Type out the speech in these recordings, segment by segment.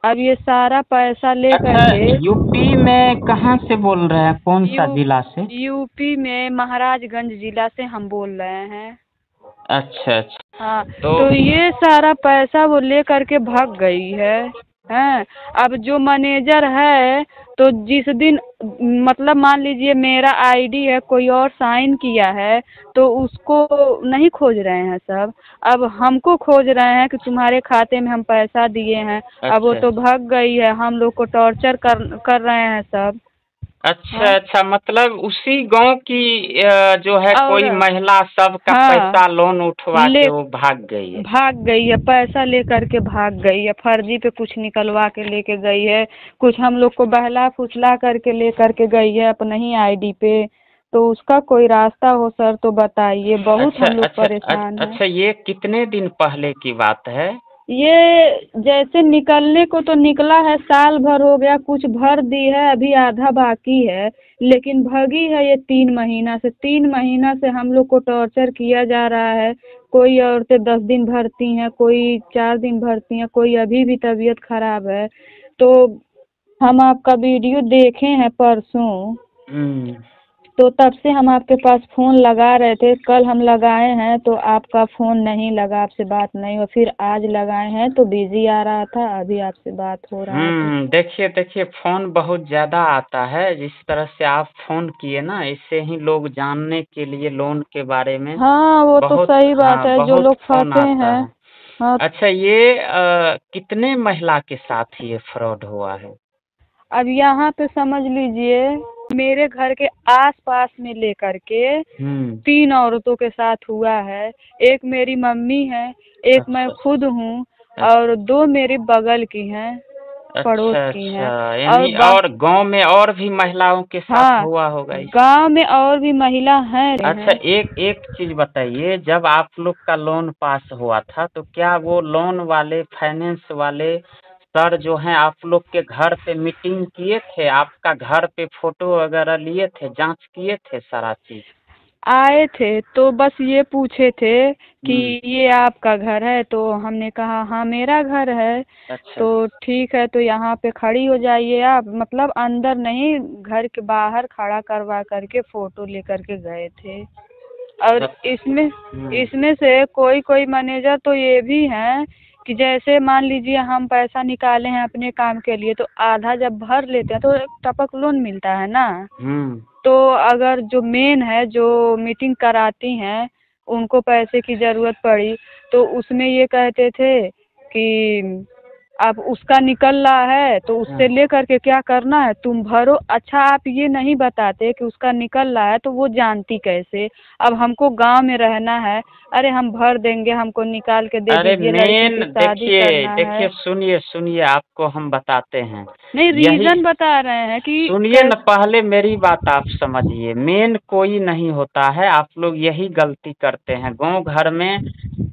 अब ये सारा पैसा ले अच्छा, करके यूपी में कहाँ से बोल रहे हैं, कौन सा यू जिला से? यूपी में महाराजगंज जिला से हम बोल रहे हैं। अच्छा अच्छा। हाँ, तो तो ये सारा पैसा वो ले करके भाग गई है। हैं, अब जो मैनेजर है, तो जिस दिन मतलब मान लीजिए मेरा आईडी है, कोई और साइन किया है, तो उसको नहीं खोज रहे हैं सब। अब हमको खोज रहे हैं कि तुम्हारे खाते में हम पैसा दिए हैं। अब वो अच्छा तो भाग गई है, हम लोग को टॉर्चर कर रहे हैं सब। अच्छा हाँ, अच्छा, मतलब उसी गांव की जो है और कोई महिला सबका हाँ, पैसा लोन उठवा ले के वो भाग गई है। भाग गई है, पैसा ले करके भाग गई है, फर्जी पे कुछ निकलवा के लेके गई है, कुछ हम लोग को बहला फुसला करके ले करके गई है अपने ही आईडी पे। तो उसका कोई रास्ता हो सर तो बताइए, बहुत अच्छा हम लोग अच्छा परेशान हैं। अच्छा, ये कितने दिन पहले की बात है? ये जैसे निकलने को तो निकला है, साल भर हो गया, कुछ भर दी है, अभी आधा बाकी है। लेकिन भगी है ये 3 महीना से, 3 महीना से हम लोग को टॉर्चर किया जा रहा है। कोई औरतें 10 दिन भरती हैं, कोई 4 दिन भरती हैं, कोई अभी भी तबीयत खराब है। तो हम आपका वीडियो देखे हैं परसों, हम्म। तो तब से हम आपके पास फ़ोन लगा रहे थे। कल हम लगाए हैं तो आपका फ़ोन नहीं लगा, आपसे बात नहीं हुआ। फिर आज लगाए हैं तो बिज़ी आ रहा था, अभी आपसे बात हो रहा है तो। देखिए देखिए, फोन बहुत ज्यादा आता है। जिस तरह से आप फोन किए ना, इससे ही लोग जानने के लिए लोन के बारे में हाँ, वो तो बहुत, सही बात हाँ, है, जो बहुत लोग फोन फँसे आता हैं। है। हाँ, अच्छा, ये कितने महिला के साथ ये फ्रॉड हुआ है? अब यहाँ पे समझ लीजिए, मेरे घर के आस-पास में लेकर के हम्म। 3 औरतों के साथ हुआ है। एक मेरी मम्मी है, एक मैं अच्छा खुद हूँ, अच्छा और 2 मेरे बगल की हैं, पड़ोस अच्छा की अच्छा, हैं। और यानी और गांव में और भी महिलाओं के साथ हाँ, हुआ होगा इस। गांव में और भी महिला हैं। अच्छा, एक एक चीज बताइए, जब आप लोग का लोन पास हुआ था तो क्या वो लोन वाले, फाइनेंस वाले सर जो हैं, आप लोग के घर पे मीटिंग किए थे? आपका घर पे फोटो वगैरह लिए थे, जांच किए थे सारा चीज? आए थे तो बस ये पूछे थे कि हम्म। ये आपका घर है, तो हमने कहा हाँ मेरा घर है। अच्छा तो ठीक है, तो यहाँ पे खड़ी हो जाइए आप, मतलब अंदर नहीं, घर के बाहर खड़ा करवा करके फोटो लेकर के गए थे। और बस। इसमें हम्म। इसमें से कोई कोई मैनेजर तो ये भी हैं कि जैसे मान लीजिए हम पैसा निकाले हैं अपने काम के लिए, तो आधा जब भर लेते हैं तो एक टपक लोन मिलता है ना। हम्म। तो अगर जो मेन है, जो मीटिंग कराती हैं, उनको पैसे की ज़रूरत पड़ी, तो उसमें ये कहते थे कि अब उसका निकल रहा है तो उससे हाँ। ले करके क्या करना है तुम भरो। अच्छा, आप ये नहीं बताते कि उसका निकल रहा है तो वो जानती कैसे? अब हमको गांव में रहना है, अरे हम भर देंगे, हमको निकाल के दे अरे दीजिए, लड़की मेन की शादी देखिए करना है। देखिए, सुनिए सुनिए, आपको हम बताते हैं। नहीं, यही, रीज़न बता रहे हैं कि सुनिए न, कैसे। पहले मेरी बात आप समझिए। मेन कोई नहीं होता है, आप लोग यही गलती करते हैं। गांव घर में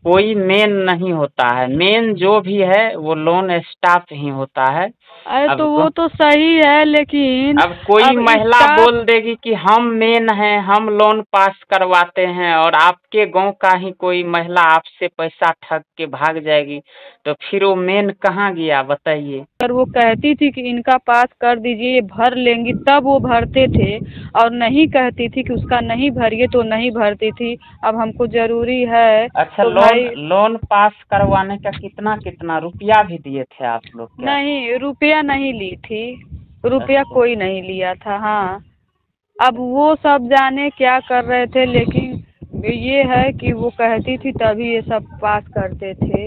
कोई मेन नहीं होता है। मेन जो भी है वो लोन स्टाफ ही होता है। अरे अब तो वो तो सही है, लेकिन अब कोई अब महिला स्टाफ। बोल देगी कि हम मेन हैं, हम लोन पास करवाते हैं, और आपके गांव का ही कोई महिला आपसे पैसा ठग के भाग जाएगी, तो फिर वो मेन कहाँ गया बताइए? अगर वो कहती थी कि इनका पास कर दीजिए, ये भर लेंगी, तब वो भरते थे। और नहीं कहती थी कि उसका नहीं भरिए, तो नहीं भरती थी। अब हमको ज़रूरी है अच्छा, तो लोन भाई। लोन पास करवाने का कितना कितना रुपया भी दिए थे आप लोग क्या? नहीं, रुपया नहीं ली थी, रुपया अच्छा कोई नहीं लिया था। हाँ, अब वो सब जाने क्या कर रहे थे, लेकिन ये है कि वो कहती थी तभी ये सब पास करते थे।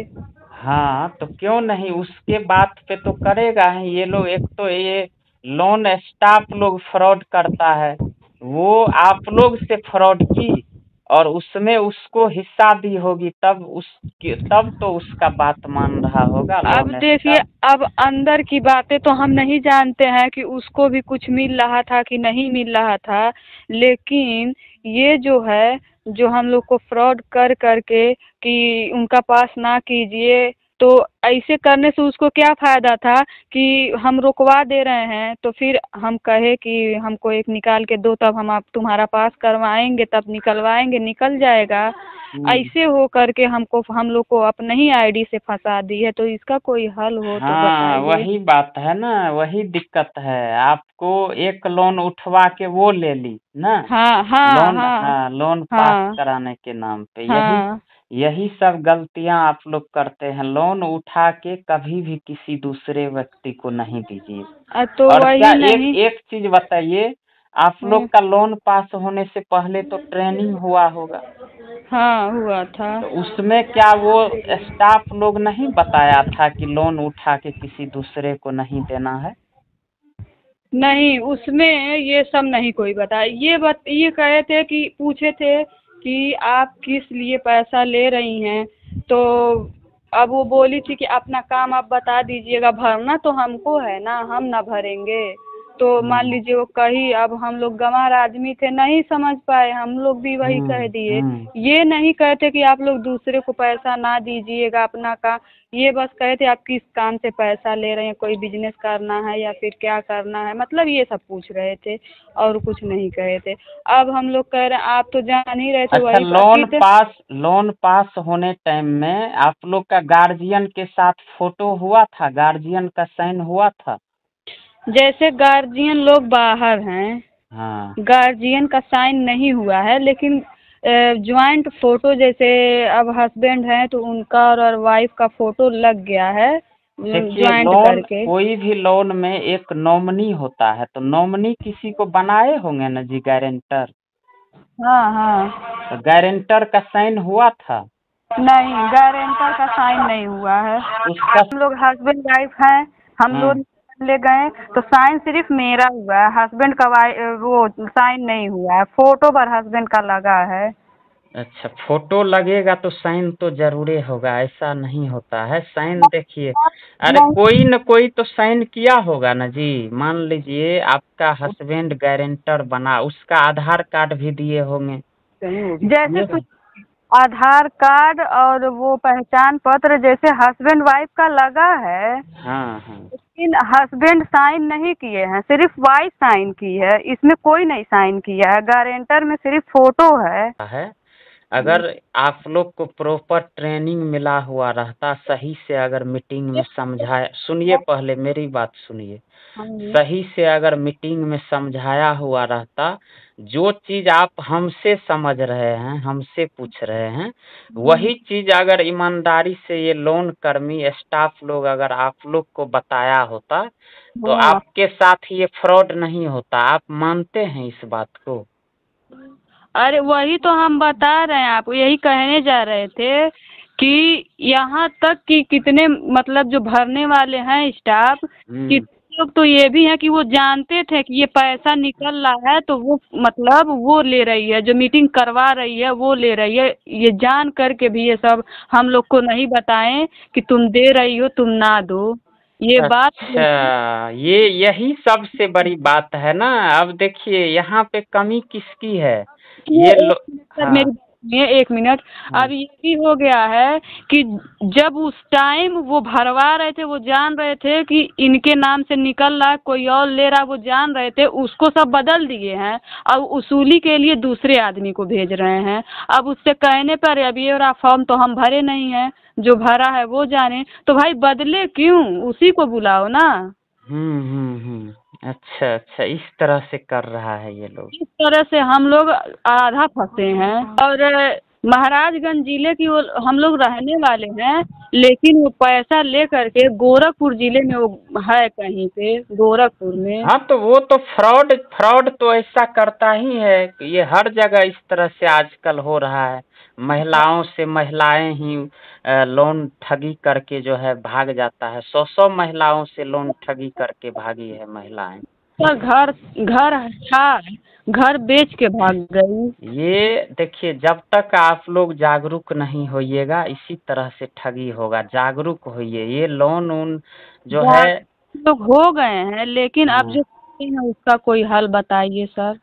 हाँ, तो क्यों नहीं, उसके बात पे तो करेगा ही ये लोग। एक तो ये लोन स्टाफ लोग फ्रॉड करता है, वो आप लोग से फ्रॉड की, और उसमें उसको हिस्सा दी होगी, तब तो उसका बात मान रहा होगा अब लोन देखिए, स्टाफ। अब अंदर की बातें तो हम नहीं जानते हैं कि उसको भी कुछ मिल रहा था कि नहीं मिल रहा था। लेकिन ये जो है, जो हम लोग को फ्रॉड कर करके कि उनका पास ना कीजिए, तो ऐसे करने से उसको क्या फायदा था कि हम रुकवा दे रहे हैं, तो फिर हम कहे कि हमको एक निकाल के दो, तब हम आप तुम्हारा पास करवाएंगे, तब निकलवाएंगे, निकल जाएगा। ऐसे हो करके हमको हम लोग को अपने ही आईडी से फंसा दी है, तो इसका कोई हल हो तो हाँ, बताइए। वही बात है ना, वही दिक्कत है। आपको एक लोन उठवा के वो ले ली ना, हाँ हाँ लोन, हाँ हाँ, लोन पास हाँ कराने के नाम पे यही हाँ। यही सब गलतियां आप लोग करते हैं। लोन उठा के कभी भी किसी दूसरे व्यक्ति को नहीं दीजिए। तो और क्या, वही एक नहीं। एक चीज बताइए, आप लोग हम्म, का लोन पास होने से पहले तो ट्रेनिंग हुआ होगा, हाँ हुआ था। तो उसमें क्या वो स्टाफ लोग नहीं बताया था कि लोन उठा के किसी दूसरे को नहीं देना है? नहीं, उसमें ये सब नहीं कोई बताया। ये कहे थे कि पूछे थे कि आप किस लिए पैसा ले रही हैं, तो अब वो बोली थी कि अपना काम आप बता दीजिएगा, भरना तो हमको है ना, हम ना भरेंगे। तो मान हम्म लीजिए वो कही, अब हम लोग गंवार आदमी थे, नहीं समझ पाए, हम लोग भी वही कह दिए। हम्म। ये नहीं कहते कि आप लोग दूसरे को पैसा ना दीजिएगा, अपना काम। ये बस कहे थे आप किस काम से पैसा ले रहे हैं, कोई बिजनेस करना है या फिर क्या करना है, मतलब ये सब पूछ रहे थे, और कुछ नहीं कहे थे। अब हम लोग कह रहे हैं, आप तो जान ही रहे थे अच्छा, वही बाकी थे। लोन पास होने टाइम में आप लोग का गार्जियन के साथ फोटो हुआ था, गार्जियन का साइन हुआ था? जैसे गार्जियन लोग बाहर हैं, हाँ। गार्जियन का साइन नहीं हुआ है, लेकिन ज्वाइंट फोटो, जैसे अब हस्बैंड हैं तो उनका और वाइफ का फोटो लग गया है देखिए, ज्वाइंट लोन, करके। कोई भी लोन में एक नॉमिनी होता है, तो नॉमिनी किसी को बनाए होंगे ना जी, गारंटर। हाँ हाँ। तो गारंटर का साइन हुआ था? नहीं, गारंटर का साइन नहीं हुआ है। उसका, हम लोग हस्बैंड वाइफ हैं, हम हाँ। लोग ले गए तो साइन सिर्फ मेरा हुआ है, हस्बैंड का वो साइन नहीं हुआ है, फोटो पर हस्बैंड का लगा है। अच्छा, फोटो लगेगा तो साइन तो जरूरी होगा, ऐसा नहीं होता है साइन। देखिए, अरे नहीं, कोई न कोई तो साइन किया होगा ना जी। मान लीजिए आपका हस्बैंड गारंटर बना, उसका आधार कार्ड भी दिए होंगे। जैसे ये, कुछ आधार कार्ड और वो पहचान पत्र जैसे हस्बैंड वाइफ का लगा है, हाँ हाँ। लेकिन हस्बैंड साइन नहीं किए हैं, सिर्फ वाइफ साइन की है, इसमें कोई नहीं साइन किया है, गारंटर में सिर्फ फोटो है। अगर आप लोग को प्रॉपर ट्रेनिंग मिला हुआ रहता, सही से अगर मीटिंग में समझाया, सुनिए पहले मेरी बात सुनिए, सही से अगर मीटिंग में समझाया हुआ रहता, जो चीज आप हमसे समझ रहे हैं, हमसे पूछ रहे हैं, वही चीज अगर ईमानदारी से ये लोन कर्मी स्टाफ लोग अगर आप लोग को बताया होता, तो हाँ। आपके साथ ये फ्रॉड नहीं होता। आप मानते हैं इस बात को? अरे वही तो हम बता रहे हैं आपको, यही कहने जा रहे थे कि यहाँ तक कि कितने मतलब जो भरने वाले हैं स्टाफ, हम्म। कितने लोग तो ये भी हैं कि वो जानते थे कि ये पैसा निकल रहा है, तो वो मतलब वो ले रही है, जो मीटिंग करवा रही है वो ले रही है, ये जान करके भी ये सब हम लोग को नहीं बताएं कि तुम दे रही हो, तुम ना दो, ये बात जो है। अच्छा, ये यही सबसे बड़ी बात है ना। अब देखिए यहाँ पे कमी किसकी है? ये ये एक लो, मिनट सर, हाँ मेरी सुनिए, एक मिनट। हाँ। अब ये भी हो गया है कि जब उस टाइम वो भरवा रहे थे, वो जान रहे थे कि इनके नाम से निकल रहा है, कोई और ले रहा है, वो जान रहे थे, उसको सब बदल दिए हैं। अब उसूली के लिए दूसरे आदमी को भेज रहे हैं। अब उससे कहने पर अब ये रहा, फॉर्म तो हम भरे नहीं हैं, जो भरा है वो जाने, तो भाई बदले क्यों, उसी को बुलाओ ना। अच्छा अच्छा, इस तरह से कर रहा है ये लोग। इस तरह से हम लोग आधा फंसे हैं। और महाराजगंज जिले की वो हम लोग रहने वाले हैं, लेकिन वो पैसा ले करके गोरखपुर जिले में वो है, कहीं पे गोरखपुर में। हाँ, तो वो तो फ्रॉड फ्रॉड तो ऐसा करता ही है। ये हर जगह इस तरह से आजकल हो रहा है। महिलाओं से महिलाएं ही लोन ठगी करके जो है भाग जाता है। 100 महिलाओं से लोन ठगी करके भागी है महिलाएं। तो घर घर था, घर बेच के भाग गई। ये देखिए, जब तक आप लोग जागरूक नहीं होइएगा, इसी तरह से ठगी होगा। जागरूक होइए, ये लोन वोन जो है। लोग हो गए हैं, लेकिन अब हाँ, जो हैं उसका कोई हल बताइए सर।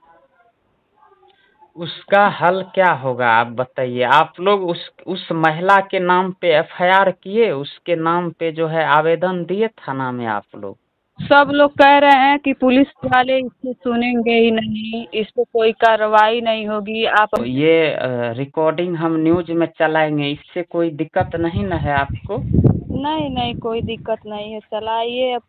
उसका हल क्या होगा आप बताइए। आप लोग उस महिला के नाम पे एफआईआर किए, उसके नाम पे जो है आवेदन दिए थाना में आप लोग? सब लोग कह रहे हैं कि पुलिस वाले इससे सुनेंगे ही नहीं, इस पे कोई कार्रवाई नहीं होगी। आप तो ये रिकॉर्डिंग हम न्यूज में चलाएंगे, इससे कोई दिक्कत नहीं न है आपको? नहीं नहीं, कोई दिक्कत नहीं है, चलाइए अब।